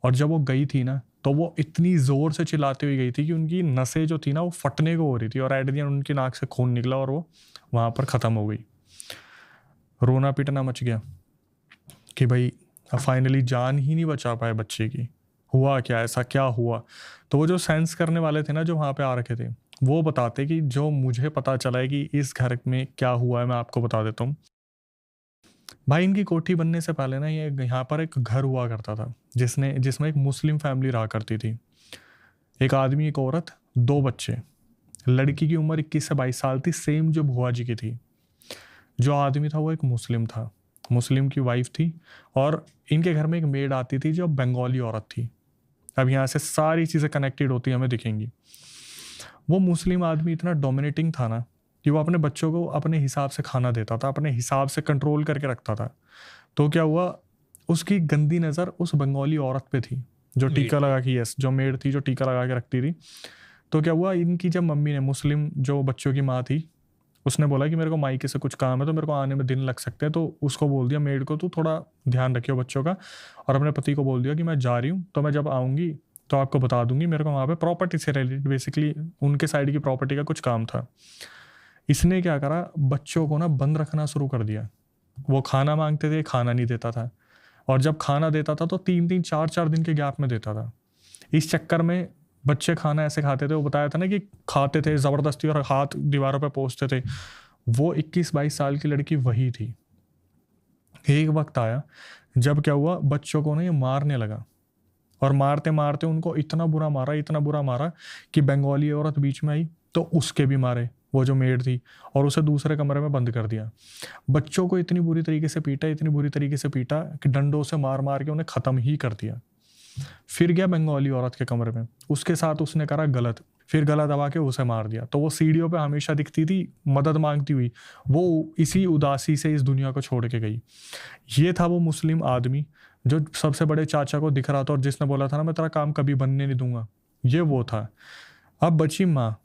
और जब वो गई थी ना तो वो इतनी ज़ोर से चिल्लाती हुई गई थी कि उनकी नसें जो थी ना वो फटने को हो रही थी और एट द एंड उनकी नाक से खून निकला और वो वहाँ पर ख़त्म हो गई। रोना पीटना मच गया कि भाई फाइनली जान ही नहीं बचा पाए बच्चे की, हुआ क्या, ऐसा क्या हुआ। तो वो जो सेंस करने वाले थे ना जो वहाँ पे आ रखे थे, वो बताते कि जो मुझे पता चला है कि इस घर में क्या हुआ है मैं आपको बता देता हूँ। भाई इनकी कोठी बनने से पहले ना ये यहाँ पर एक घर हुआ करता था जिसमें एक मुस्लिम फैमिली रहा करती थी। एक आदमी, एक औरत, 2 बच्चे। लड़की की उम्र 21 से 22 साल थी, सेम जो बुआ जी की थी। जो आदमी था वो एक मुस्लिम था, मुस्लिम की वाइफ थी, और इनके घर में एक मेड आती थी जो बंगाली औरत थी। अब यहाँ से सारी चीज़ें कनेक्टेड होती हमें दिखेंगी। वो मुस्लिम आदमी इतना डोमिनेटिंग था ना कि वो अपने बच्चों को अपने हिसाब से खाना देता था, अपने हिसाब से कंट्रोल करके रखता था। तो क्या हुआ, उसकी गंदी नज़र उस बंगाली औरत पे थी जो टीका लगा के, यस, जो मेड थी जो टीका लगा के रखती थी। तो क्या हुआ, इनकी जब मम्मी ने, मुस्लिम जो बच्चों की माँ थी, उसने बोला कि मेरे को मायके से कुछ काम है तो मेरे को आने में दिन लग सकते हैं, तो उसको बोल दिया मेड को, तू थोड़ा ध्यान रखियो बच्चों का। और अपने पति को बोल दिया कि मैं जा रही हूँ, तो मैं जब आऊँगी तो आपको बता दूंगी, मेरे को वहाँ पे प्रॉपर्टी से रिलेटेड, बेसिकली उनके साइड की प्रॉपर्टी का कुछ काम था। इसने क्या करा, बच्चों को ना बंद रखना शुरू कर दिया। वो खाना मांगते थे, खाना नहीं देता था, और जब खाना देता था तो 3-3 4-4 दिन के गैप में देता था। इस चक्कर में बच्चे खाना ऐसे खाते थे, वो बताया था ना कि खाते थे ज़बरदस्ती और हाथ दीवारों पे पोंछते थे। वो 21-22 साल की लड़की वही थी। एक वक्त आया जब क्या हुआ, बच्चों को ना ये मारने लगा, और मारते मारते उनको इतना बुरा मारा, इतना बुरा मारा कि बंगाली औरत बीच में आई तो उसके भी मारे, वो जो मेड थी, और उसे दूसरे कमरे में बंद कर दिया। बच्चों को इतनी बुरी तरीके से पीटा, इतनी बुरी तरीके से पीटा कि डंडों से मार मार के उन्हें ख़त्म ही कर दिया। फिर गया बंगाली औरत के कमरे में, उसके साथ उसने करा गलत, फिर गला दबा के उसे मार दिया। तो वो सीढ़ियों पे हमेशा दिखती थी मदद मांगती हुई, वो इसी उदासी से इस दुनिया को छोड़ के गई। ये था वो मुस्लिम आदमी जो सबसे बड़े चाचा को दिख रहा था और जिसने बोला था ना मैं तेरा काम कभी बनने नहीं दूंगा, ये वो था। अब बची माँ।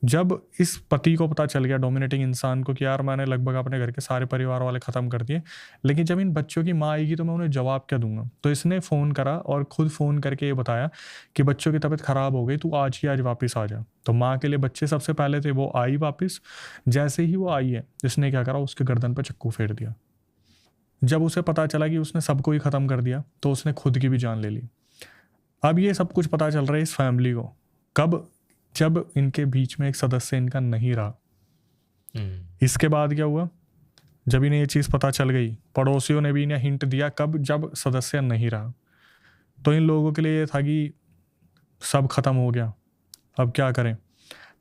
जब इस पति को पता चल गया, डोमिनेटिंग इंसान को, कि यार मैंने लगभग अपने घर के सारे परिवार वाले ख़त्म कर दिए, लेकिन जब इन बच्चों की माँ आएगी तो मैं उन्हें जवाब क्या दूंगा, तो इसने फ़ोन करा और खुद फ़ोन करके ये बताया कि बच्चों की तबीयत ख़राब हो गई, तू आज ही आज वापस आ जा। तो माँ के लिए बच्चे सबसे पहले थे, वो आई वापस। जैसे ही वो आई है, इसने क्या करा, उसके गर्दन पर चक्कू फेर दिया। जब उसे पता चला कि उसने सबको ही ख़त्म कर दिया तो उसने खुद की भी जान ले ली। अब ये सब कुछ पता चल रहा है इस फैमिली को कब, जब इनके बीच में एक सदस्य इनका नहीं रहा। इसके बाद क्या हुआ, जब इन्हें ये चीज़ पता चल गई, पड़ोसियों ने भी इन्हें हिंट दिया, कब, जब सदस्य नहीं रहा। तो इन लोगों के लिए ये था कि सब खत्म हो गया, अब क्या करें।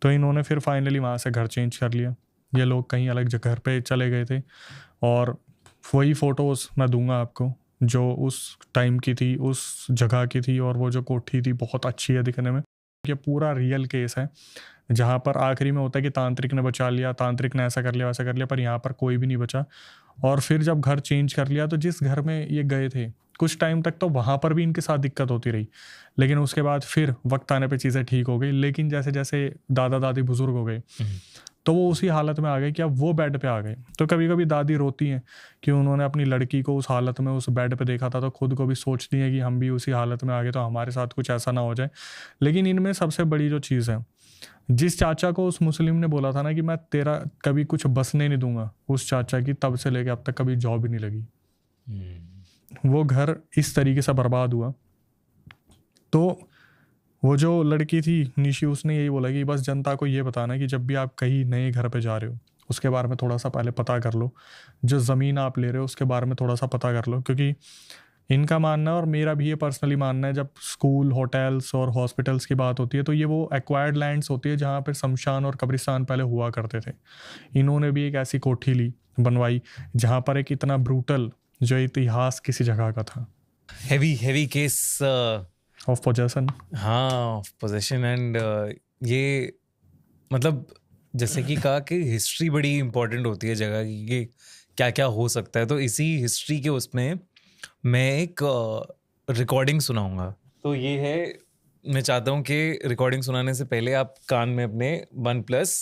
तो इन्होंने फिर फाइनली वहाँ से घर चेंज कर लिया। ये लोग कहीं अलग जगह पे चले गए थे, और वही फ़ोटोज़ मैं दूंगा आपको जो उस टाइम की थी, उस जगह की थी, और वो जो कोठी थी बहुत अच्छी है दिखने में। ये पूरा रियल केस है, जहाँ पर आखिरी में होता है कि तांत्रिक ने बचा लिया, तांत्रिक ने ऐसा कर लिया वैसा कर लिया, पर यहाँ पर कोई भी नहीं बचा। और फिर जब घर चेंज कर लिया तो जिस घर में ये गए थे कुछ टाइम तक तो वहाँ पर भी इनके साथ दिक्कत होती रही, लेकिन उसके बाद फिर वक्त आने पे चीज़ें ठीक हो गई। लेकिन जैसे जैसे दादा दादी बुजुर्ग हो गए तो वो उसी हालत में आ गए कि अब वो बेड पे आ गए। तो कभी कभी दादी रोती हैं कि उन्होंने अपनी लड़की को उस हालत में उस बेड पे देखा था, तो खुद को भी सोचती हैं कि हम भी उसी हालत में आ गए तो हमारे साथ कुछ ऐसा ना हो जाए। लेकिन इनमें सबसे बड़ी जो चीज़ है, जिस चाचा को उस मुस्लिम ने बोला था ना कि मैं तेरा कभी कुछ बसने नहीं दूंगा, उस चाचा की तब से लेके अब तक कभी जॉब ही नहीं लगी। वो घर इस तरीके से बर्बाद हुआ। तो वो जो लड़की थी निशी, उसने यही बोला कि बस जनता को ये बताना कि जब भी आप कहीं नए घर पे जा रहे हो उसके बारे में थोड़ा सा पहले पता कर लो, जो ज़मीन आप ले रहे हो उसके बारे में थोड़ा सा पता कर लो। क्योंकि इनका मानना है और मेरा भी ये पर्सनली मानना है, जब स्कूल, होटल्स और हॉस्पिटल्स की बात होती है तो ये वो एक्वायर्ड लैंड्स होती है जहाँ पर शमशान और कब्रिस्तान पहले हुआ करते थे। इन्होंने भी एक ऐसी कोठी ली, बनवाई, जहाँ पर एक इतना ब्रूटल जो इतिहास किसी जगह का था। Heavy case of possession. हाँ, ऑफ पोजेशन। एंड ये मतलब जैसे कि कहा कि हिस्ट्री बड़ी इंपॉर्टेंट होती है जगह की, कि क्या क्या हो सकता है। तो इसी हिस्ट्री के उसमें मैं एक रिकॉर्डिंग सुनाऊंगा। तो ये है, मैं चाहता हूँ कि रिकॉर्डिंग सुनाने से पहले आप कान में अपने OnePlus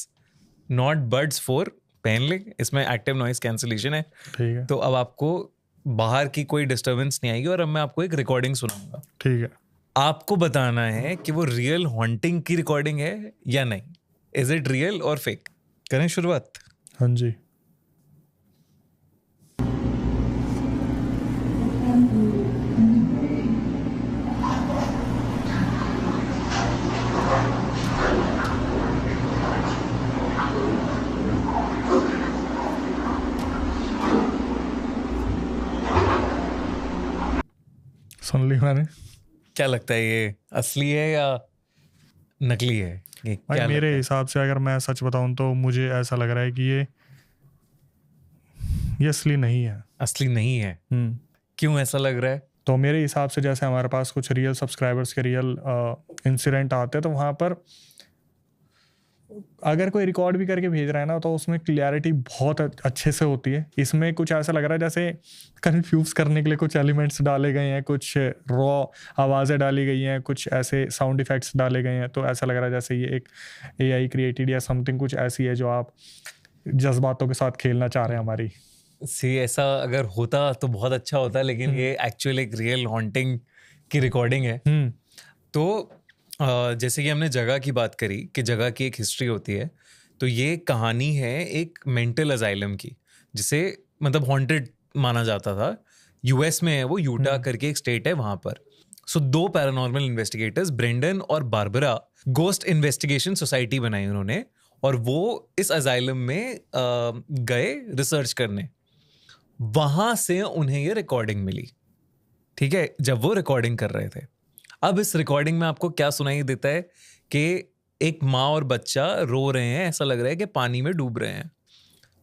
Nord Buds 4 पहन ले। इसमें एक्टिव नॉइस कैंसिलेशन है। ठीक है। तो अब आपको बाहर की कोई डिस्टरबेंस नहीं आएगी और अब मैं आपको एक रिकॉर्डिंग सुनाऊंगा। ठीक है। आपको बताना है कि वो रियल हॉन्टिंग की रिकॉर्डिंग है या नहीं। इज इट रियल और फेक? करें शुरुआत? हाँ जी। सुन ली मैंने। क्या लगता है, ये असली है या नकली है? ये भाई क्या मेरे लगता हिसाब से अगर मैं सच बताऊं तो मुझे ऐसा लग रहा है कि ये असली नहीं है। है? असली नहीं है? क्यों ऐसा लग रहा है? तो मेरे हिसाब से जैसे हमारे पास कुछ रियल सब्सक्राइबर्स के रियल इंसिडेंट आते हैं तो वहाँ पर अगर कोई रिकॉर्ड भी करके भेज रहा है ना तो उसमें क्लियरिटी बहुत अच्छे से होती है। इसमें कुछ ऐसा लग रहा है जैसे कंफ्यूज करने के लिए कुछ एलिमेंट्स डाले गए हैं, कुछ रॉ आवाज़ें डाली गई हैं, कुछ ऐसे साउंड इफेक्ट्स डाले गए हैं। तो ऐसा लग रहा है जैसे ये एक AI क्रिएटेड या समथिंग कुछ ऐसी है जो आप जज्बातों के साथ खेलना चाह रहे हैं हमारी। सी ऐसा अगर होता तो बहुत अच्छा होता, लेकिन ये एक्चुअल एक रियल हॉन्टिंग की रिकॉर्डिंग है। तो जैसे कि हमने जगह की बात करी कि जगह की एक हिस्ट्री होती है, तो ये कहानी है एक मेंटल अजाइलम की, जिसे मतलब हॉन्टेड माना जाता था। यूएस में है वो, यूटा करके एक स्टेट है वहां पर। सो 2 पैरानॉर्मल इन्वेस्टिगेटर्स, ब्रेंडन और बारबरा, गोस्ट इन्वेस्टिगेशन सोसाइटी बनाई उन्होंने, और वो इस अजाइलम में गए रिसर्च करने। वहां से उन्हें ये रिकॉर्डिंग मिली। ठीक है, जब वो रिकॉर्डिंग कर रहे थे। अब इस रिकॉर्डिंग में आपको क्या सुनाई देता है कि एक माँ और बच्चा रो रहे हैं, ऐसा लग रहा है कि पानी में डूब रहे हैं।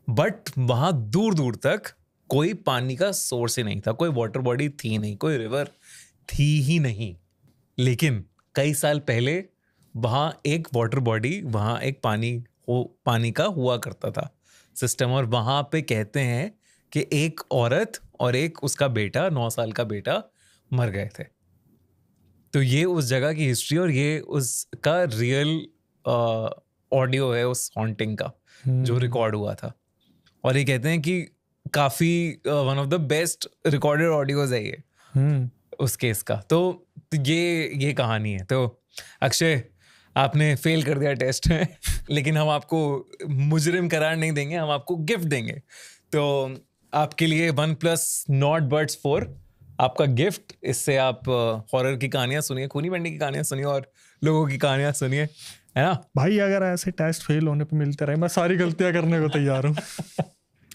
बट वहां दूर दूर तक कोई पानी का सोर्स ही नहीं था, कोई वाटर बॉडी थी नहीं, कोई रिवर थी ही नहीं। लेकिन कई साल पहले वहां एक वाटर बॉडी, वहां एक पानी का हुआ करता था सिस्टम, और वहां पे कहते हैं कि एक औरत और एक उसका बेटा, 9 साल का बेटा, मर गए थे। तो ये उस जगह की हिस्ट्री और ये उसका रियल ऑडियो है उस हॉन्टिंग का जो रिकॉर्ड हुआ था। और ये कहते हैं कि काफी one of the best recorded audios है ये उस केस का। तो ये कहानी है। तो अक्षय, आपने फेल कर दिया टेस्ट में लेकिन हम आपको मुजरिम करार नहीं देंगे, हम आपको गिफ्ट देंगे। तो आपके लिए OnePlus Nord Buds 4 आपका गिफ्ट। इससे आप हॉरर की कहानियां सुनिए, खूनी बंडी की कहानियां सुनिए और लोगों की कहानियां सुनिए, है ना भाई? अगर ऐसे टेस्ट फेल होने पे मिलते रहे, मैं सारी गलतियां करने को तैयार हूँ।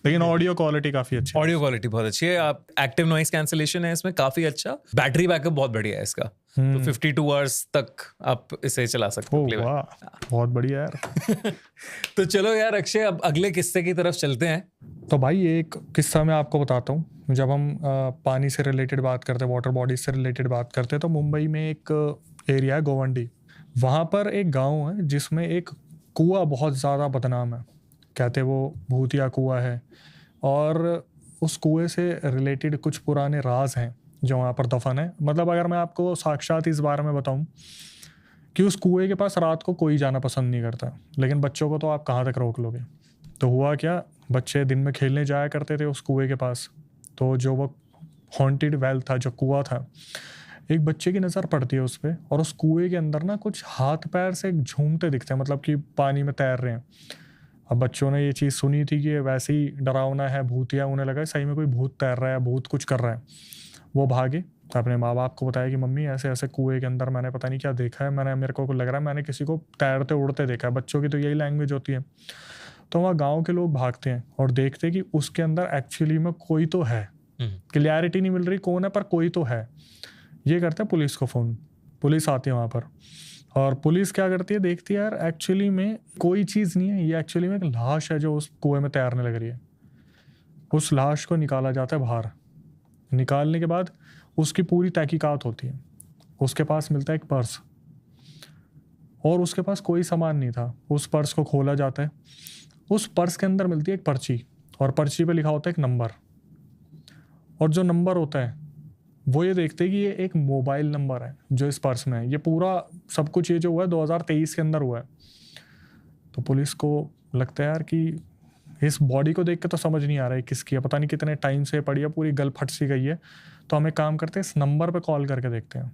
लेकिन ऑडियो क्वालिटी काफी अच्छी है। ऑडियो क्वालिटी बहुत अच्छी है। आप एक्टिव नॉइस कैंसिलेशन है इसमें काफी अच्छा। बैटरी बैकअप बहुत बढ़िया है इसका। तो 52 आवर्स तक आप इसे चला सकते हो। वाह, बहुत बढ़िया यार। तो चलो यार अक्षय, अब अगले किस्से की तरफ चलते हैं। तो भाई एक किस्सा मैं आपको बताता हूँ। जब हम पानी से रिलेटेड बात करते हैं, वाटर बॉडीज से रिलेटेड बात करते हैं, तो मुंबई में एक एरिया है गोवंडी। वहाँ पर एक गांव है जिसमें एक कुआं बहुत ज़्यादा बदनाम है। कहते वो भूतिया कुआं है, और उस कुएं से रिलेटेड कुछ पुराने राज हैं जो वहाँ पर दफन है। मतलब अगर मैं आपको साक्षात इस बारे में बताऊँ कि उस कुएं के पास रात को कोई जाना पसंद नहीं करता, लेकिन बच्चों को तो आप कहाँ तक रोक लोगे। तो हुआ क्या, बच्चे दिन में खेलने जाया करते थे उस कुएं के पास। तो जो वो हॉन्टेड वेल था, जो कुआं था, एक बच्चे की नज़र पड़ती है उस पर, और उस कुएं के अंदर ना कुछ हाथ पैर से झूमते दिखते हैं, मतलब कि पानी में तैर रहे हैं। अब बच्चों ने ये चीज़ सुनी थी कि ये वैसे ही डरावना है, भूतिया। उन्हें लगा सही में कोई भूत तैर रहा है, भूत कुछ कर रहा है। वो भागे, तो अपने माँ बाप को बताया कि मम्मी ऐसे ऐसे कुएं के अंदर मैंने पता नहीं क्या देखा है, मेरे को लग रहा है मैंने किसी को तैरते उड़ते देखा है। बच्चों की तो यही लैंग्वेज होती है। तो वहाँ गाँव के लोग भागते हैं और देखते हैं कि उसके अंदर एक्चुअली में कोई तो है। क्लियरिटी नहीं मिल रही कौन है, पर कोई तो है। ये करते हैं पुलिस को फ़ोन, पुलिस आती है वहाँ पर, और पुलिस क्या करती है, देखती है यार एक्चुअली में कोई चीज़ नहीं है, ये एक्चुअली में एक लाश है जो उस कुएं में तैरने लग रही है। उस लाश को निकाला जाता है बाहर। निकालने के बाद उसकी पूरी तहकीकात होती है। उसके पास मिलता है एक पर्स, और उसके पास कोई सामान नहीं था। उस पर्स को खोला जाता है, उस पर्स के अंदर मिलती है एक पर्ची, और पर्ची पे लिखा होता है एक नंबर। और जो नंबर होता है वो ये देखते हैं कि ये एक मोबाइल नंबर है जो इस पर्स में है। ये पूरा सब कुछ ये जो हुआ है 2023 के अंदर हुआ है। तो पुलिस को लगता है यार कि इस बॉडी को देख के तो समझ नहीं आ रहा है किसकी है, पता नहीं कितने टाइम से पड़ी है, पूरी गल फट सी गई है। तो हम एक काम करते हैं, इस नंबर पे कॉल करके देखते हैं।